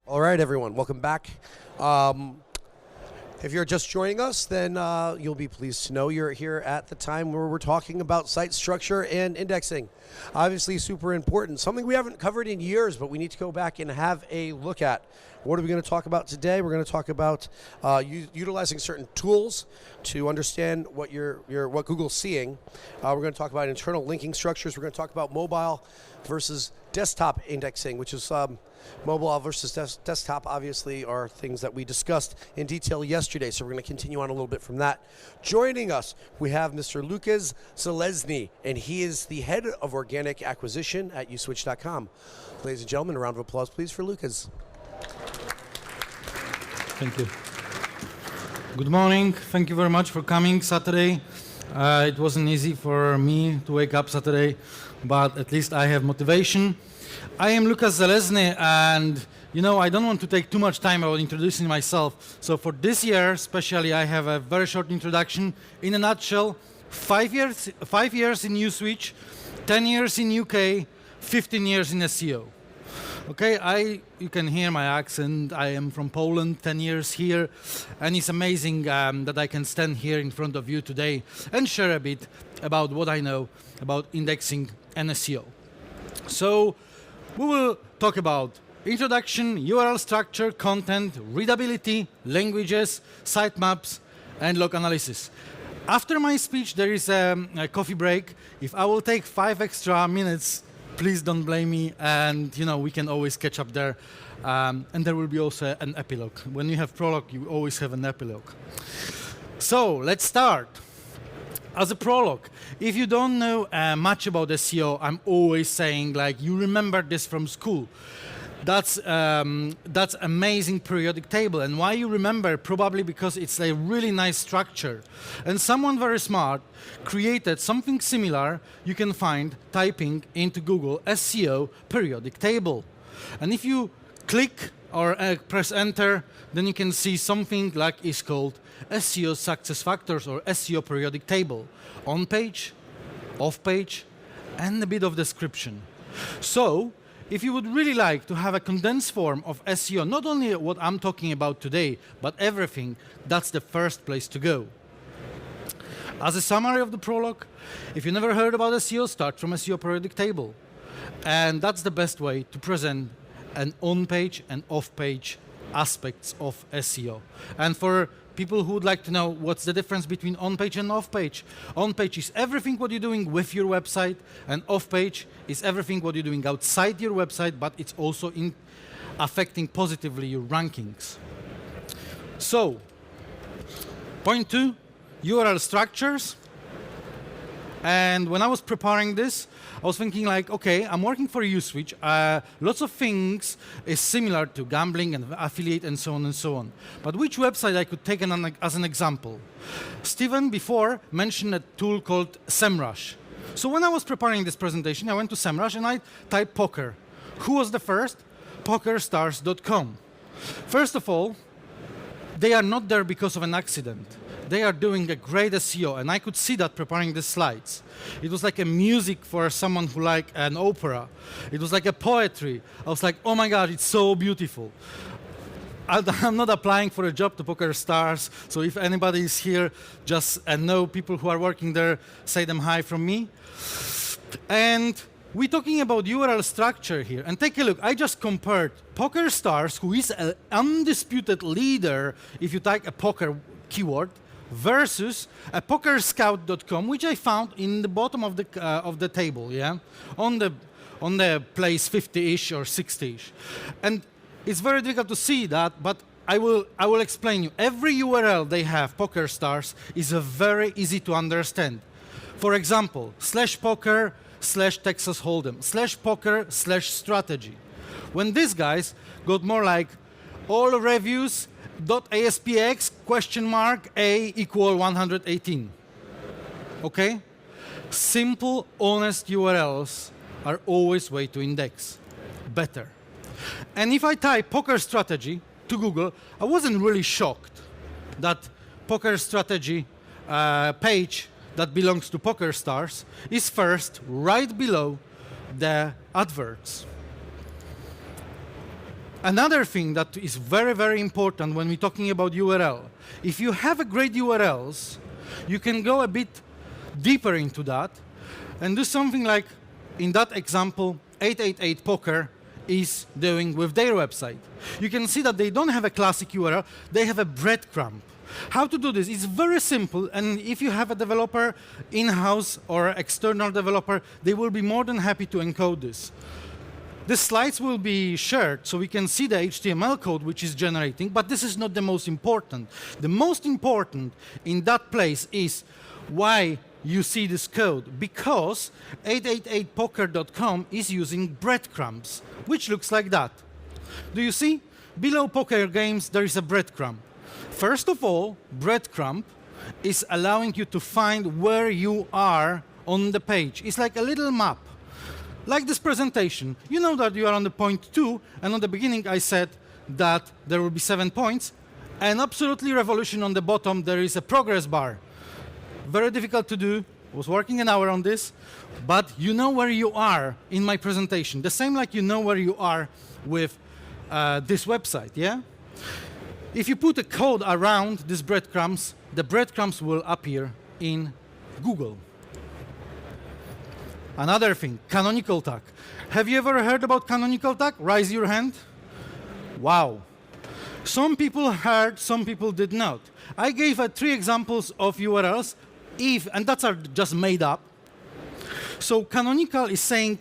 All right, everyone, welcome back. If you're just joining us, then you'll be pleased to know you're here at the time where we're talking about site structure and indexing. Obviously super important, something we haven't covered in years, but we need to go back and have a look at. What are we going to talk about today? We're going to talk about utilizing certain tools to understand what what Google's seeing. We're going to talk about internal linking structures. We're going to talk about mobile versus desktop indexing, which is mobile versus desktop obviously are things that we discussed in detail yesterday, so we're going to continue on a little bit from that. Joining us, we have Mr. Lukasz Zelezny, and he is the head of organic acquisition at uswitch.com. Ladies and gentlemen, a round of applause please for Lukasz. Thank you. Good morning. Thank you very much for coming Saturday. It wasn't easy for me to wake up Saturday, but at least I have motivation. I am Lukasz Zelezny, and I don't want to take too much time about introducing myself. So for this year, especially, I have a very short introduction. In a nutshell, 5 years in Uswitch, 10 years in UK, 15 years in SEO. Okay, you can hear my accent. I am from Poland, 10 years here, and it's amazing that I can stand here in front of you today and share a bit about what I know about indexing and SEO. So we will talk about introduction, URL structure, content, readability, languages, sitemaps, and log analysis. After my speech, there is a coffee break. If I will take 5 extra minutes, please don't blame me, and we can always catch up there. And there will be also an epilogue. When you have Prologue, you always have an epilogue. So let's start. As a prologue, if you don't know much about SEO, I'm always saying, you remember this from school. That's amazing periodic table. And why you remember? Probably because it's a really nice structure. And someone very smart created something similar you can find typing into Google SEO periodic table. And if you click or press enter, then you can see something like is called SEO success factors or SEO periodic table. On page, off page, and a bit of description. So, if you would really like to have a condensed form of SEO, not only what I'm talking about today, but everything, that's the first place to go. As a summary of the prologue, if you never heard about SEO, start from SEO periodic table. And that's the best way to present an on-page and off-page aspects of SEO. And for people who would like to know what's the difference between on-page and off-page. On-page is everything what you're doing with your website, and off-page is everything what you're doing outside your website, but it's also affecting positively your rankings. So, point 2, URL structures. And when I was preparing this, I was thinking okay, I'm working for Uswitch. Lots of things is similar to gambling and affiliate and so on and so on. But which website I could take as an example? Steven before mentioned a tool called SEMrush. So when I was preparing this presentation, I went to SEMrush and I typed poker. Who was the first? PokerStars.com. First of all, they are not there because of an accident. They are doing a great SEO, and I could see that preparing the slides. It was like a music for someone who liked an opera. It was like a poetry. I was like, oh my God, it's so beautiful. I'm not applying for a job to PokerStars, so if anybody is here, just know people who are working there, say them hi from me. And we're talking about URL structure here. And take a look, I just compared PokerStars, who is an undisputed leader if you type a poker keyword, versus a PokerScout.com, which I found in the bottom of the table, yeah, on the place 50-ish or 60-ish, and it's very difficult to see that, but I will explain you. Every URL they have, PokerStars, is very easy to understand. For example, /poker /Texas Hold'em, /poker /strategy. When these guys got more like all reviews .aspx $A = 118. Okay? Simple, honest URLs are always way to index. Better. And if I type poker strategy to Google, I wasn't really shocked that poker strategy page that belongs to PokerStars is first right below the adverts. Another thing that is very, very important when we're talking about URL, if you have a great URLs, you can go a bit deeper into that and do something like, in that example, 888 Poker is doing with their website. You can see that they don't have a classic URL, they have a breadcrumb. How to do this? It's very simple, and if you have a developer in-house or external developer, they will be more than happy to encode this. The slides will be shared so we can see the HTML code which is generating, but this is not the most important. The most important in that place is why you see this code, because 888poker.com is using breadcrumbs, which looks like that. Do you see? Below poker games, there is a breadcrumb. First of all, breadcrumb is allowing you to find where you are on the page. It's like a little map. Like this presentation, you know that you are on the point 2, and on the beginning I said that there will be 7 points, and absolutely revolution on the bottom, there is a progress bar. Very difficult to do, I was working an hour on this, but you know where you are in my presentation. The same like you know where you are with this website, yeah? If you put a code around these breadcrumbs, the breadcrumbs will appear in Google. Another thing, canonical tag. Have you ever heard about canonical tag? Raise your hand. Wow. Some people heard, some people did not. I gave 3 examples of URLs, and that's are just made up. So canonical is saying,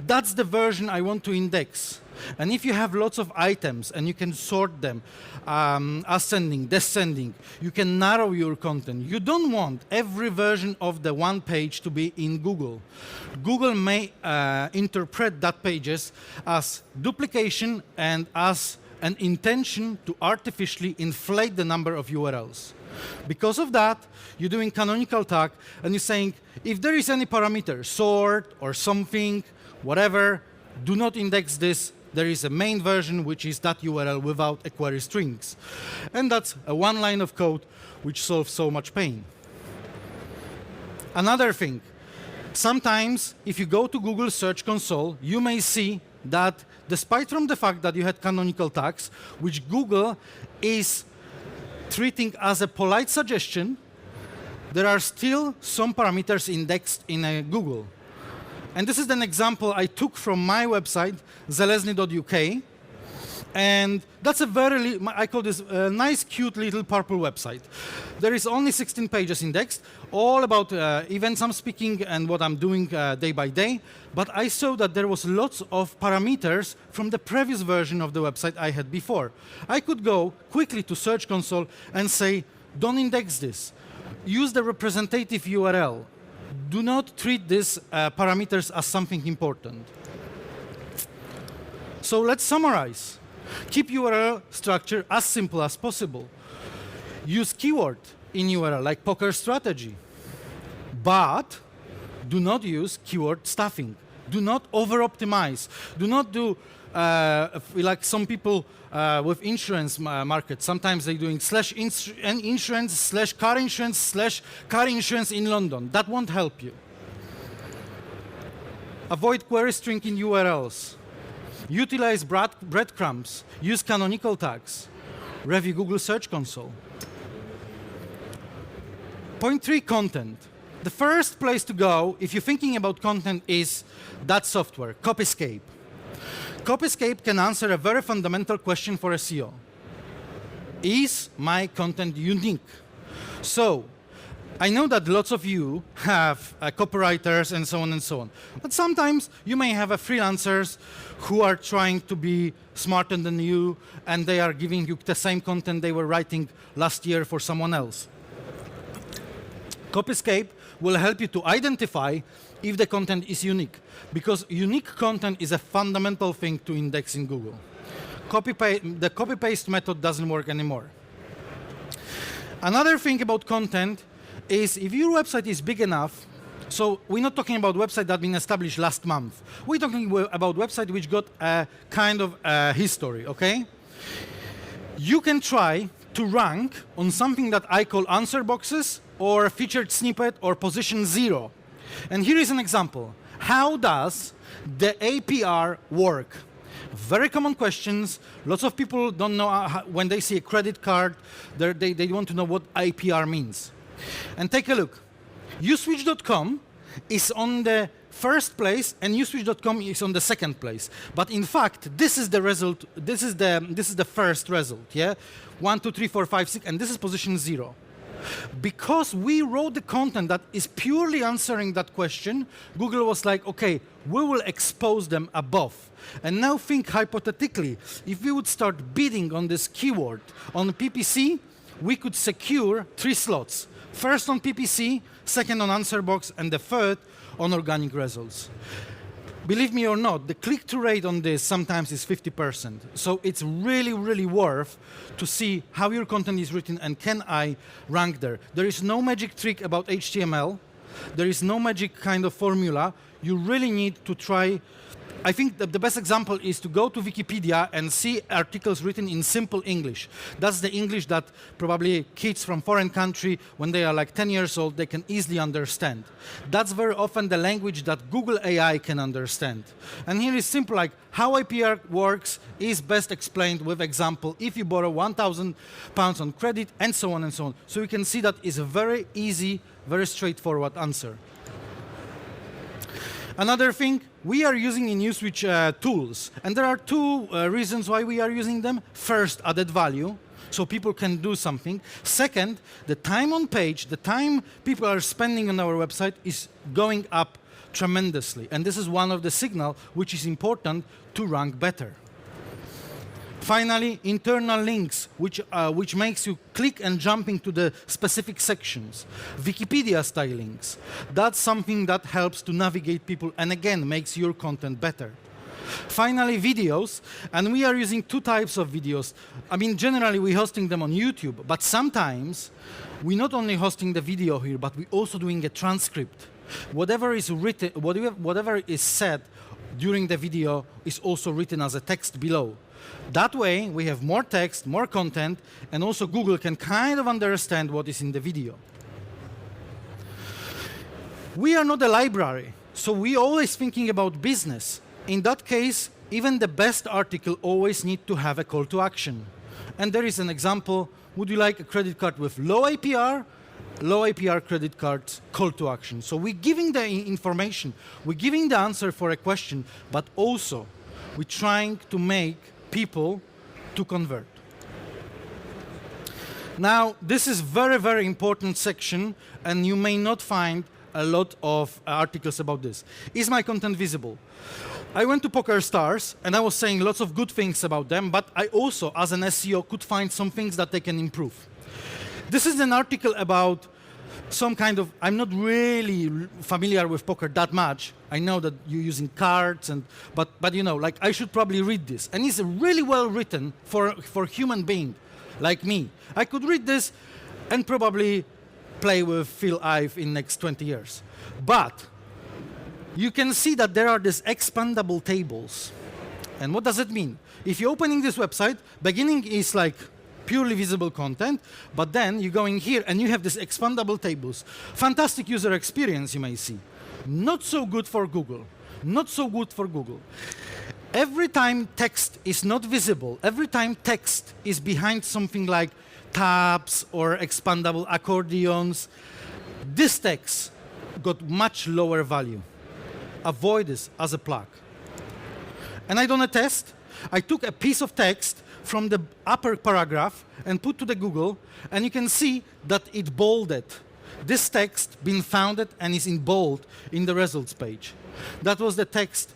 that's the version I want to index. And if you have lots of items and you can sort them, ascending, descending, you can narrow your content. You don't want every version of the one page to be in Google. Google may interpret that pages as duplication and as an intention to artificially inflate the number of URLs. Because of that, you're doing canonical tag and you're saying, if there is any parameter, sort or something, whatever, do not index this. There is a main version, which is that URL without a query strings. And that's a 1 line of code which solves so much pain. Another thing, sometimes if you go to Google Search Console, you may see that despite from the fact that you had canonical tags, which Google is treating as a polite suggestion, there are still some parameters indexed in Google. And this is an example I took from my website, zelezny.uk. And that's a very, I call this a nice, cute little purple website. There is only 16 pages indexed, all about events I'm speaking and what I'm doing day by day. But I saw that there was lots of parameters from the previous version of the website I had before. I could go quickly to Search Console and say, don't index this. Use the representative URL. Do not treat these parameters as something important. So let's summarize. Keep URL structure as simple as possible. Use keyword in URL, like poker strategy. But do not use keyword stuffing. Do not over-optimize. Do not do, like some people with insurance market. Sometimes they're doing /insurance, /car insurance, /car insurance in London. That won't help you. Avoid query string in URLs. Utilize breadcrumbs. Use canonical tags. Review Google Search Console. Point 3, content. The first place to go, if you're thinking about content, is that software, Copyscape. Copyscape can answer a very fundamental question for SEO. Is my content unique? So, I know that lots of you have copywriters and so on and so on. But sometimes you may have freelancers who are trying to be smarter than you, and they are giving you the same content they were writing last year for someone else. Copyscape will help you to identify if the content is unique, because unique content is a fundamental thing to index in Google. The copy-paste method doesn't work anymore. Another thing about content is if your website is big enough, so we're not talking about website that been established last month. We're talking about website which got a kind of history, okay? You can try to rank on something that I call answer boxes or featured snippet or position 0. And here is an example. How does the APR work? Very common questions. Lots of people don't know when they see a credit card, they want to know what IPR means. And take a look. Uswitch.com is on the first place and uswitch.com is on the second place. But in fact, this is the result, this is the first result, yeah? 1, 2, 3, 4, 5, 6, and this is position 0. Because we wrote the content that is purely answering that question, Google was like, okay, we will expose them above. And now think hypothetically, if we would start bidding on this keyword on PPC, we could secure 3 slots. First on PPC, second on answer box, and the third on organic results. Believe me or not, the click-through rate on this sometimes is 50%. So it's really, really worth to see how your content is written and can I rank there. There is no magic trick about HTML. There is no magic kind of formula. You really need to try. I think that the best example is to go to Wikipedia and see articles written in simple English. That's the English that probably kids from foreign country, when they are like 10 years old, they can easily understand. That's very often the language that Google AI can understand. And here is simple, like how IPR works is best explained with example if you borrow £1,000 on credit and so on and so on. So you can see that is a very easy, very straightforward answer. Another thing, we are using in Uswitch tools, and there are 2 reasons why we are using them. First, added value, so people can do something. Second, the time on page, the time people are spending on our website is going up tremendously, and this is one of the signals which is important to rank better. Finally, internal links, which makes you click and jump into the specific sections. Wikipedia-style links. That's something that helps to navigate people and, again, makes your content better. Finally, videos. And we are using 2 types of videos. I mean, generally, we're hosting them on YouTube. But sometimes, we're not only hosting the video here, but we're also doing a transcript. Whatever is written, whatever is said during the video is also written as a text below. That way, we have more text, more content, and also Google can kind of understand what is in the video. We are not a library, so we're always thinking about business. In that case, even the best article always needs to have a call to action. And there is an example. Would you like a credit card with low APR? Low APR credit cards, call to action. So we're giving the information, we're giving the answer for a question, but also we're trying to make people to convert. Now, this is very, very important section, and you may not find a lot of articles about this. Is my content visible? I went to PokerStars, and I was saying lots of good things about them, but I also, as an SEO, could find some things that they can improve. This is an article about some kind of, I'm not really familiar with poker that much. I know that you're using cards, but you know, like I should probably read this. And it's really well written for human being like me. I could read this and probably play with Phil Ive in next 20 years. But you can see that there are these expandable tables. And what does it mean? If you're opening this website, beginning is like purely visible content, but then you go in here and you have these expandable tables. Fantastic user experience, you may see. Not so good for Google. Not so good for Google. Every time text is not visible, every time text is behind something like tabs or expandable accordions, this text got much lower value. Avoid this as a plug. And I done a test. I took a piece of text from the upper paragraph and put to the Google, and you can see that it bolded. This text been founded and is in bold in the results page. That was the text.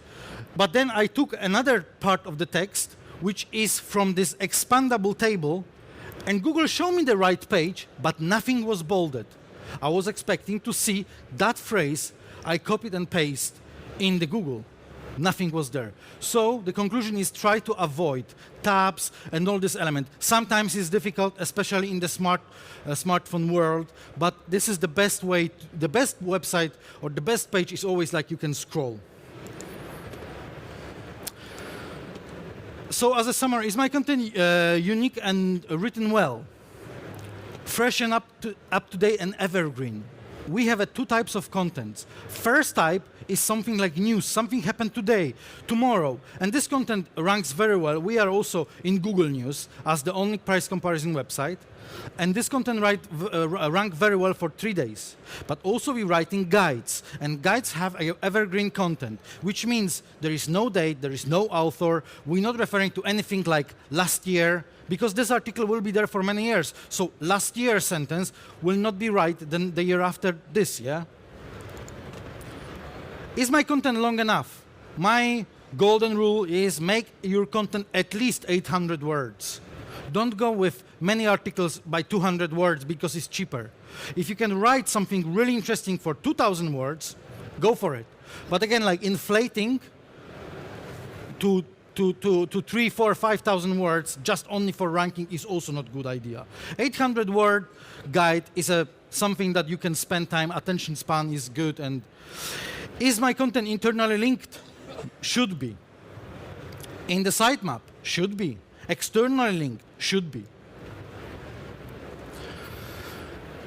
But then I took another part of the text, which is from this expandable table, and Google showed me the right page, but nothing was bolded. I was expecting to see that phrase I copied and pasted in the Google. Nothing was there. So the conclusion is try to avoid tabs and all this element. Sometimes it's difficult, especially in the smartphone world, but this is the best way, the best website or the best page is always like you can scroll. So as a summary, is my content unique and written well? Fresh and up to date and evergreen. We have 2 types of content. First type is something like news, something happened today, tomorrow, and this content ranks very well. We are also in Google News as the only price comparison website, and this content rank very well for 3 days. But also we're writing guides, and guides have evergreen content, which means there is no date, there is no author, we're not referring to anything like last year, because this article will be there for many years. So last year's sentence will not be right than the year after this, yeah? Is my content long enough? My golden rule is make your content at least 800 words. Don't go with many articles by 200 words because it's cheaper. If you can write something really interesting for 2,000 words, go for it. But again, like inflating to 3, 4, 5,000 words just only for ranking is also not a good idea. 800-word guide is something that you can spend time. Attention span is good. And is my content internally linked? Should be. In the sitemap? Should be. Externally linked? Should be.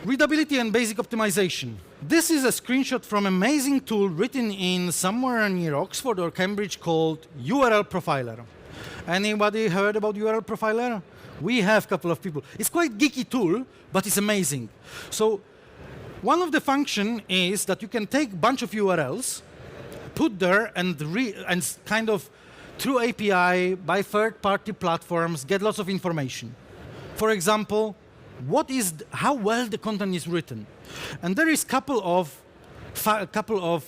Readability and basic optimization. This is a screenshot from an amazing tool written in somewhere near Oxford or Cambridge called URL Profiler. Anybody heard about URL Profiler? We have a couple of people. It's quite geeky tool, but it's amazing. So one of the function is that you can take a bunch of URLs, put there, and kind of through API by third-party platforms get lots of information. For example, how well the content is written. And there is couple of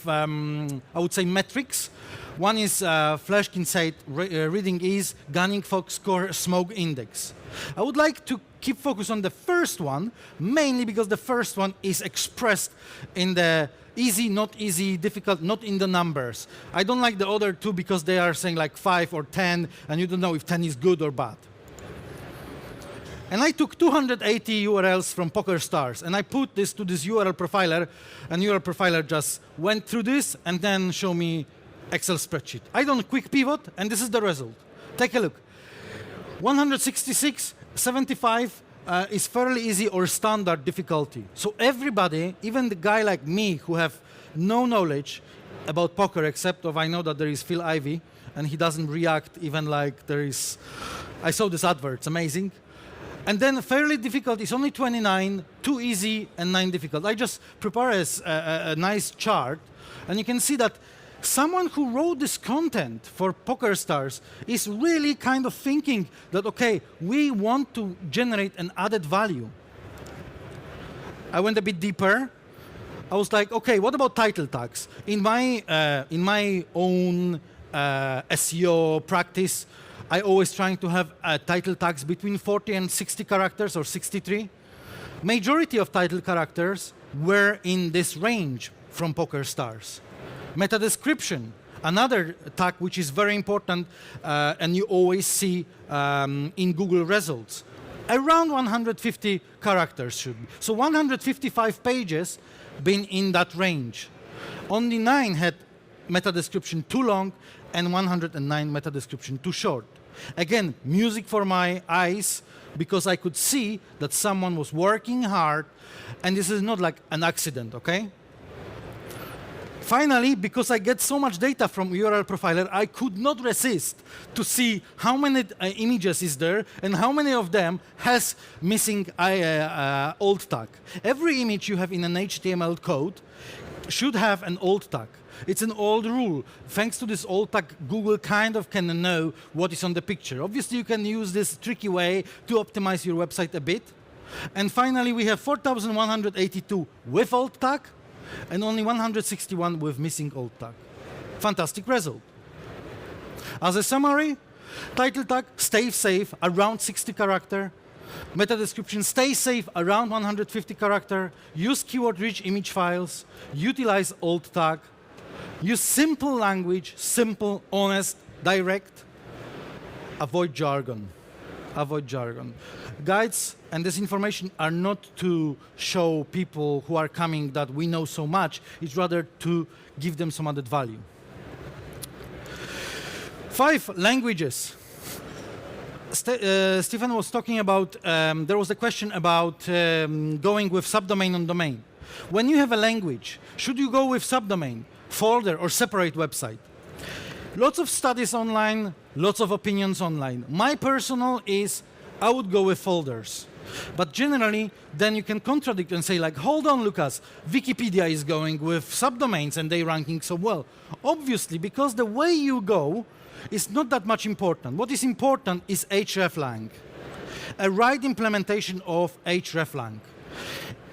I would say metrics. One is Flashkin said reading ease, gunning fox score, smoke index. I would like to keep focus on the first one, mainly because the first one is expressed in the easy, not easy, difficult, not in the numbers. I don't like the other two because they are saying like 5 or 10, and you don't know if 10 is good or bad. And I took 280 URLs from PokerStars, and I put this to this URL profiler, and URL profiler just went through this and then show me Excel spreadsheet. I done a quick pivot, and this is the result. Take a look. 166, 75 is fairly easy or standard difficulty. So everybody, even the guy like me who have no knowledge about poker, except of I know that there is Phil Ivey, and he doesn't react even like there is, I saw this advert, it's amazing. And then fairly difficult is only 29, too easy, and 9 difficult. I just prepare a nice chart, and you can see that someone who wrote this content for PokerStars is really kind of thinking that, okay, we want to generate an added value. I went a bit deeper. I was like, okay, what about title tags? In my own SEO practice, I always trying to have title tags between 40 and 60 characters or 63. Majority of title characters were in this range from PokerStars. Meta description, another tag which is very important and you always see in Google results. Around 150 characters should be. So 155 pages been in that range. Only 9 had meta description too long and 109 meta description too short. Again, music for my eyes, because I could see that someone was working hard, and this is not like an accident, okay? Finally, because I get so much data from URL Profiler, I could not resist to see how many images is there and how many of them has missing alt tag. Every image you have in an HTML code should have an alt tag. It's an old rule. Thanks to this alt tag, Google kind of can know what is on the picture. Obviously, you can use this tricky way to optimize your website a bit. And finally, we have 4,182 with alt tag and only 161 with missing alt tag. Fantastic result. As a summary, title tag, stay safe, around 60 character. Meta description, stay safe, around 150 character. Use keyword-rich image files. Utilize alt tag. Use simple language, simple, honest, direct. Avoid jargon. Avoid jargon. Guides and this information are not to show people who are coming that we know so much. It's rather to give them some added value. 5 languages. Stephen was talking about, there was a question about going with subdomain on domain. When you have a language, should you go with subdomain? folder or separate website. Lots of studies online, lots of opinions online. My personal is I would go with folders. But generally, then you can contradict and say like, hold on, Lukasz, Wikipedia is going with subdomains and they're ranking so well. Obviously, because the way you go is not that much important. What is important is hreflang, a right implementation of hreflang.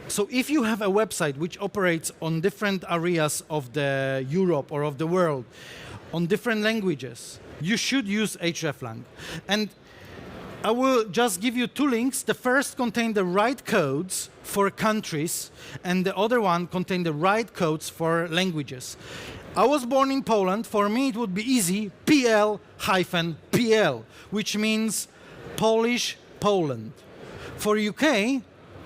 So if you have a website which operates on different areas of the Europe or of the world, on different languages, you should use hreflang. And I will just give you two links. The first contains the right codes for countries, and the other one contains the right codes for languages. I was born in Poland. For me, it would be easy, PL-PL, which means Polish Poland. For UK,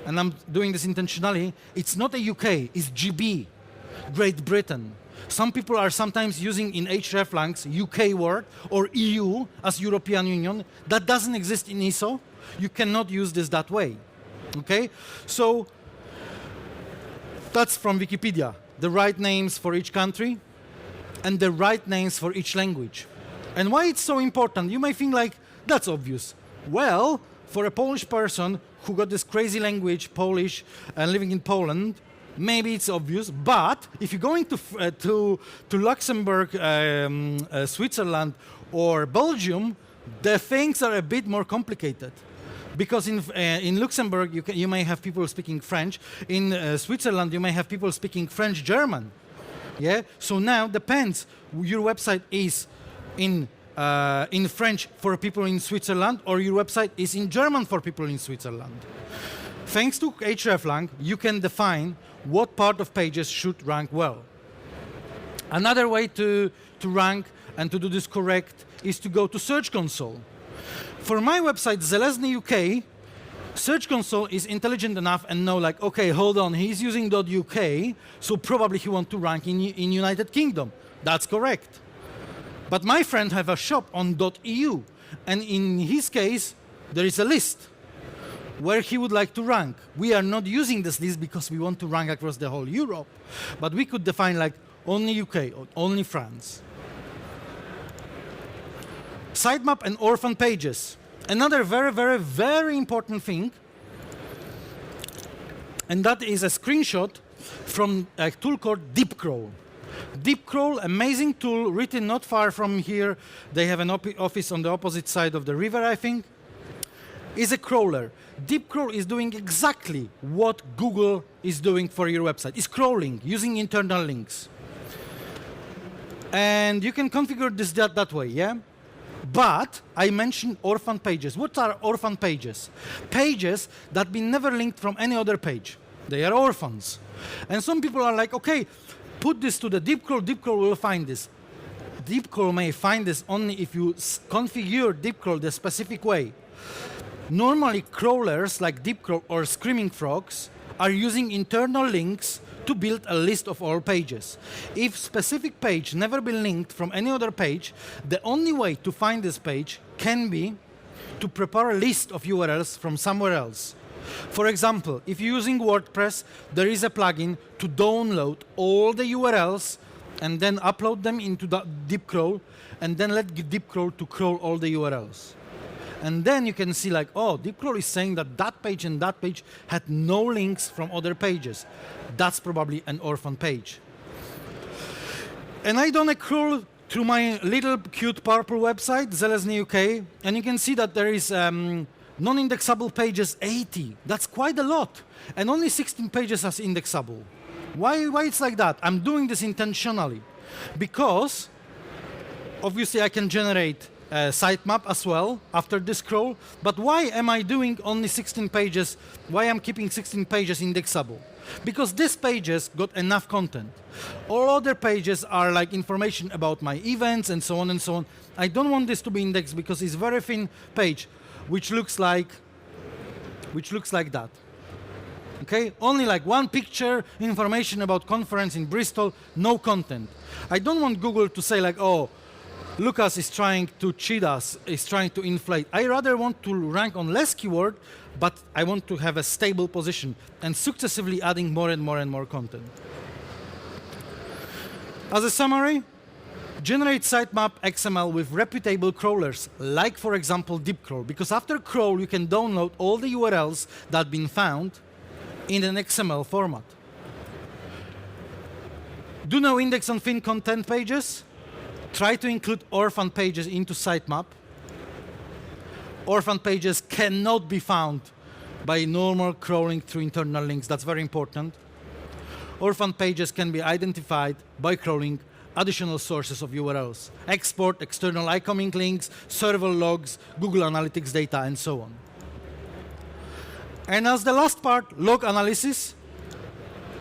and I'm doing this intentionally, it's not a UK, it's GB, Great Britain. Some people are sometimes using in hreflangs UK word or EU as European Union. That doesn't exist in ISO. You cannot use this that way. Okay? So that's from Wikipedia. The right names for each country and the right names for each language. And why it's so important? You may think like, that's obvious. Well, for a Polish person who got this crazy language, Polish, and living in Poland, maybe it's obvious, but if you're going to Luxembourg, Switzerland, or Belgium, the things are a bit more complicated. Because in Luxembourg, you may have people speaking French. In Switzerland, you may have people speaking French-German. Yeah. So now depends. Your website is in French for people in Switzerland, or your website is in German for people in Switzerland. Thanks to hreflang, you can define what part of pages should rank well. Another way to rank and to do this correct is to go to Search Console. For my website, Zelezny UK, Search Console is intelligent enough and know like, okay, hold on, he's using .uk, so probably he wants to rank in United Kingdom. That's correct. But my friend have a shop on .eu, and in his case, there is a list where he would like to rank. We are not using this list because we want to rank across the whole Europe, but we could define like only UK or only France. Sitemap and Orphan pages. Another very, very, very important thing, and that is a screenshot from a tool called DeepCrawl. DeepCrawl, amazing tool, written not far from here. They have an office on the opposite side of the river, I think. Is a crawler. DeepCrawl is doing exactly what Google is doing for your website. It's crawling using internal links. And you can configure this that way, yeah? But I mentioned orphan pages. What are orphan pages? Pages that been never linked from any other page. They are orphans. And some people are like, okay, put this to the DeepCrawl, DeepCrawl will find this. DeepCrawl may find this only if you configure DeepCrawl the specific way. Normally, crawlers like DeepCrawl or Screaming Frogs are using internal links to build a list of all pages. If specific page never been linked from any other page, the only way to find this page can be to prepare a list of URLs from somewhere else. For example, if you're using WordPress, there is a plugin to download all the URLs and then upload them into the DeepCrawl, and then let DeepCrawl to crawl all the URLs. And then you can see like, oh, DeepCrawl is saying that that page and that page had no links from other pages. That's probably an orphan page. And I done a crawl through my little cute purple website, Zelezny UK, and you can see that there is non-indexable pages 80. That's quite a lot. And only 16 pages as indexable. Why it's like that? I'm doing this intentionally. Because obviously I can generate a sitemap as well after this crawl. But why am I doing only 16 pages? Why I'm keeping 16 pages indexable? Because these pages got enough content. All other pages are like information about my events and so on and so on. I don't want this to be indexed because it's a very thin page, which looks like that. Okay, only like one picture, information about conference in Bristol, no content. I don't want Google to say like, oh, Lukasz is trying to cheat us, is trying to inflate. I rather want to rank on less keyword, but I want to have a stable position and successively adding more and more and more content. As a summary, generate sitemap XML with reputable crawlers, like, for example, DeepCrawl, because after crawl, you can download all the URLs that have been found in an XML format. Do no index on thin content pages. Try to include Orphan pages into sitemap. Orphan pages cannot be found by normal crawling through internal links. That's very important. Orphan pages can be identified by crawling additional sources of URLs. Export external icoming links, server logs, Google Analytics data, and so on. And as the last part, log analysis.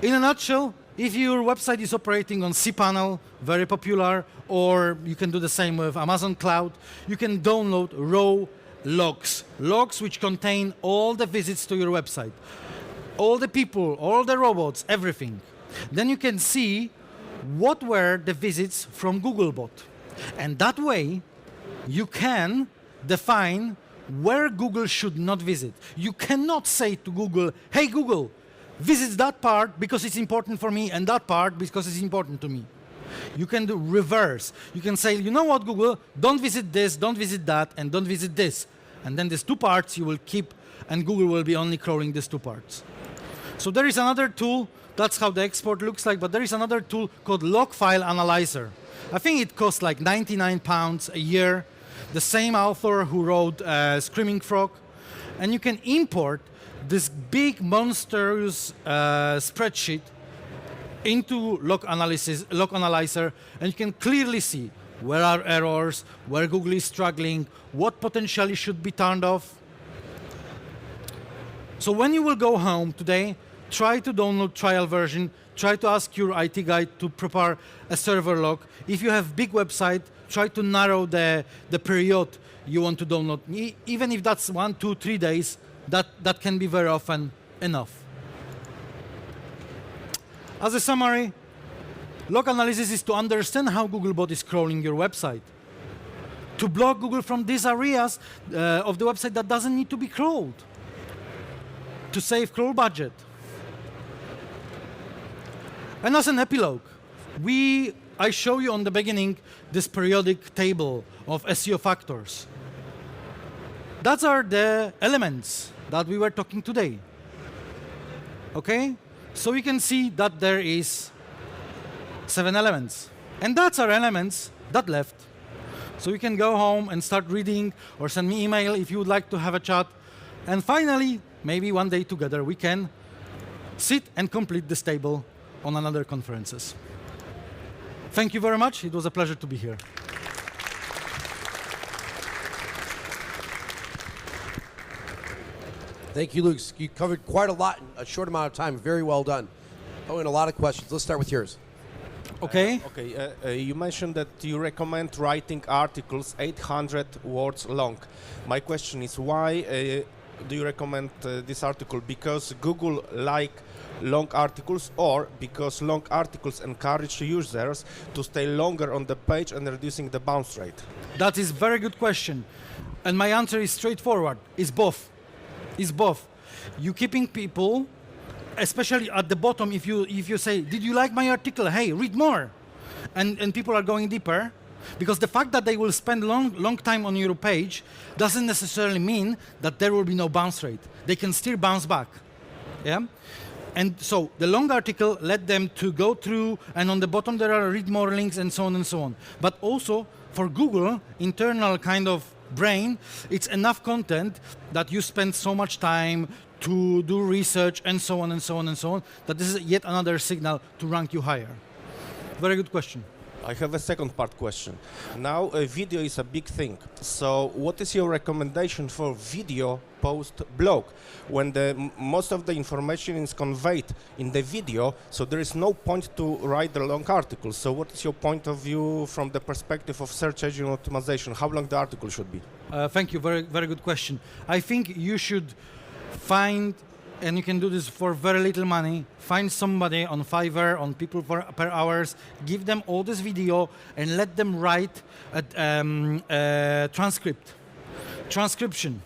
In a nutshell, if your website is operating on cPanel, very popular, or you can do the same with Amazon Cloud, you can download raw logs. Logs which contain all the visits to your website. All the people, all the robots, everything. Then you can see what were the visits from Googlebot. And that way, you can define where Google should not visit. You cannot say to Google, hey Google, visit that part because it's important for me, and that part because it's important to me. You can do reverse. You can say, you know what, Google, don't visit this, don't visit that, and don't visit this. And then these two parts you will keep, and Google will be only crawling these two parts. So there is another tool. That's how the export looks like, but there is another tool called Log File Analyzer. I think it costs like £99 a year. The same author who wrote Screaming Frog. And you can import this big, monstrous spreadsheet into Log Analyzer, and you can clearly see where are errors, where Google is struggling, what potentially should be turned off. So when you will go home today, try to download trial version, try to ask your IT guy to prepare a server log. If you have big website, try to narrow the period you want to download. Even if that's 1, 2, 3 days, that can be very often enough. As a summary, log analysis is to understand how Googlebot is crawling your website. To block Google from these areas of the website that doesn't need to be crawled. To save crawl budget. And as an epilogue, I show you on the beginning this periodic table of SEO factors. Those are the elements that we were talking today. Okay? So you can see that there is 7 elements. And that's our elements that left. So you can go home and start reading or send me email if you would like to have a chat. And finally, maybe one day together we can sit and complete this table on another conferences. Thank you very much. It was a pleasure to be here. Thank you, Luke. You covered quite a lot in a short amount of time. Very well done. Oh, and a lot of questions. Let's start with yours. Okay. You mentioned that you recommend writing articles 800 words long. My question is, why do you recommend this article? Because Google like long articles, or because long articles encourage users to stay longer on the page and reducing the bounce rate? That is a very good question. And my answer is straightforward. It's both. It's both. You keeping people, especially at the bottom, if you say, did you like my article? Hey, read more. And people are going deeper. Because the fact that they will spend long time on your page doesn't necessarily mean that there will be no bounce rate. They can still bounce back. Yeah? And so the long article led them to go through, and on the bottom there are read more links and so on and so on. But also for Google, internal kind of brain, it's enough content that you spend so much time to do research and so on and so on and so on, that this is yet another signal to rank you higher. Very good question. I have a second part question. Now, video is a big thing. So what is your recommendation for video post-blog? When most of the information is conveyed in the video, so there is no point to write the long article. So what is your point of view from the perspective of search engine optimization? How long the article should be? Thank you. Very, very good question. I think you should find, and you can do this for very little money, find somebody on Fiverr, on people per hours, give them all this video and let them write a transcription.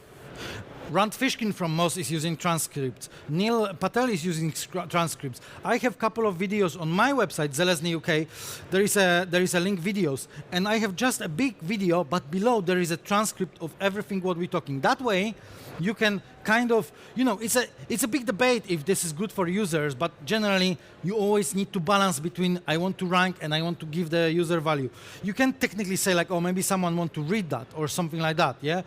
Rand Fishkin from Moz is using transcripts. Neil Patel is using transcripts. I have a couple of videos on my website, Zelezny UK. There is a link videos, and I have just a big video, but below there is a transcript of everything what we're talking. That way, you can kind of, it's a big debate if this is good for users, but generally you always need to balance between I want to rank and I want to give the user value. You can technically say like, oh, maybe someone want to read that or something like that, yeah?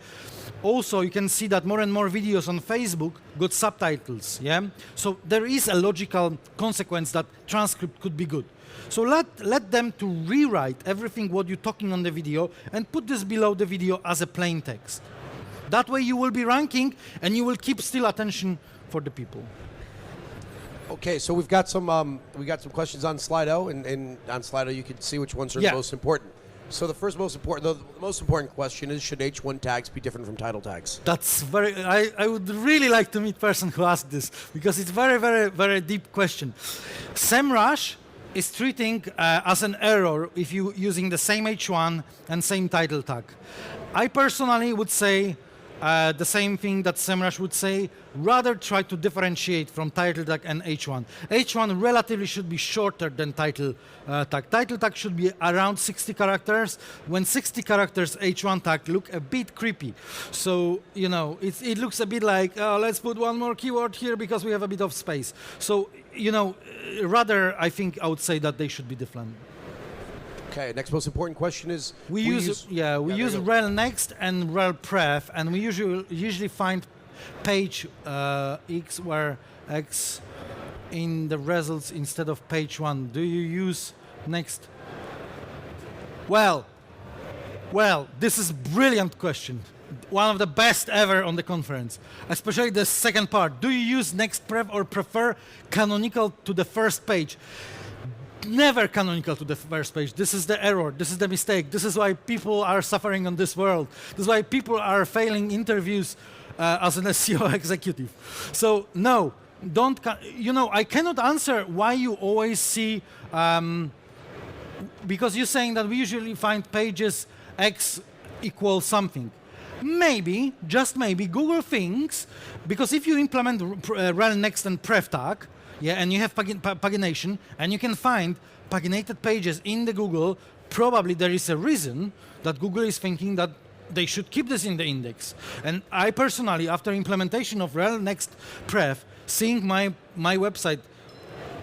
Also, you can see that more and more videos on Facebook got subtitles, yeah? So there is a logical consequence that transcript could be good. So let them to rewrite everything what you're talking on the video and put this below the video as a plain text. That way you will be ranking and you will keep still attention for the people. Okay, so we've got some questions on Slido, and on Slido you can see which ones are the most important. So the most important question is, should H1 tags be different from title tags? That's I would really like to meet person who asked this, because it's very, very, very deep question. SEMrush is treating as an error if you're using the same H1 and same title tag. I personally would say the same thing that SEMrush would say, rather try to differentiate from title tag and H1. H1 relatively should be shorter than title tag. Title tag should be around 60 characters. When 60 characters H1 tag look a bit creepy. So, it looks a bit like, let's put one more keyword here because we have a bit of space. So, rather, I think I would say that they should be different. Okay, next most important question is we use rel next and rel pref, and we usually find page x where x in the results instead of page 1. Do you use next? Well, this is a brilliant question. One of the best ever on the conference, especially the second part. Do you use next pref or prefer canonical to the first page? Never canonical to the first page. This is the error. This is the mistake. This is why people are suffering on this world. This is why people are failing interviews as an SEO executive. So no, don't. I cannot answer why you always see, because you're saying that we usually find pages X equals something. Maybe, just maybe, Google thinks, because if you implement rel next and pref tag, and you have pagination, and you can find paginated pages in the Google, probably there is a reason that Google is thinking that they should keep this in the index. And I personally, after implementation of rel next pref, seeing my website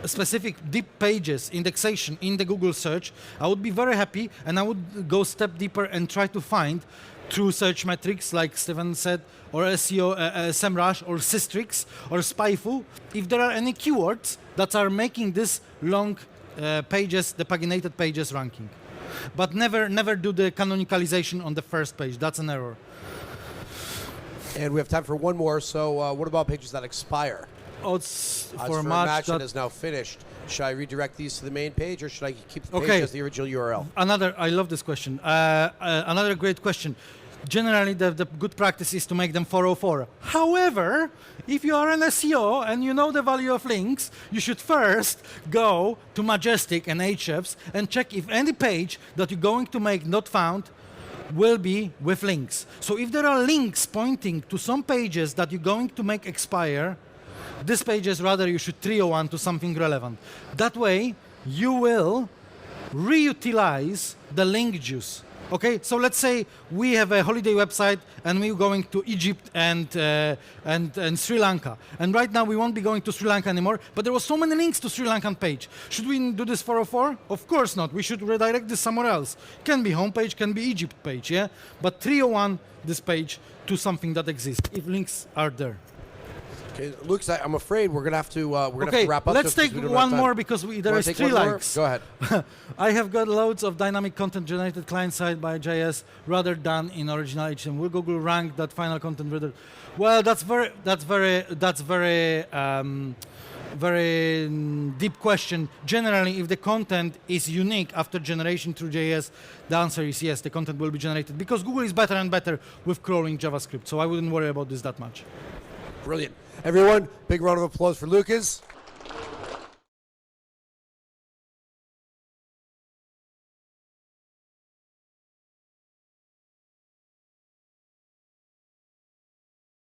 specific deep pages indexation in the Google search, I would be very happy, and I would go step deeper and try to find through search metrics, like Stefan said, or SEO, SEMrush, or Systrix, or SpyFu, if there are any keywords that are making this long pages, the paginated pages ranking. But never do the canonicalization on the first page. That's an error. And we have time for one more. So what about pages that expire? Oh, it's for a match that is now finished. Should I redirect these to the main page, or should I keep the page as the original URL? I love this question. Another great question. Generally, the good practice is to make them 404. However, if you are an SEO and you know the value of links, you should first go to Majestic and Ahrefs and check if any page that you're going to make not found will be with links. So if there are links pointing to some pages that you're going to make expire, this page is rather you should 301 to something relevant. That way, you will reutilize the link juice. Okay, so let's say we have a holiday website and we're going to Egypt and Sri Lanka. And right now we won't be going to Sri Lanka anymore, but there were so many links to Sri Lankan page. Should we do this 404? Of course not. We should redirect this somewhere else. Can be homepage, can be Egypt page, yeah? But 301 this page to something that exists, if links are there. Okay, Luke, I'm afraid we're going to have to wrap up. Let's take one more because there is 3 likes. Go ahead. I have got loads of dynamic content generated client-side by JS rather than in original HTML. Will Google rank that final content reader? Well, that's very deep question. Generally, if the content is unique after generation through JS, the answer is yes, the content will be generated because Google is better and better with crawling JavaScript. So I wouldn't worry about this that much. Brilliant. Everyone, big round of applause for Lukasz.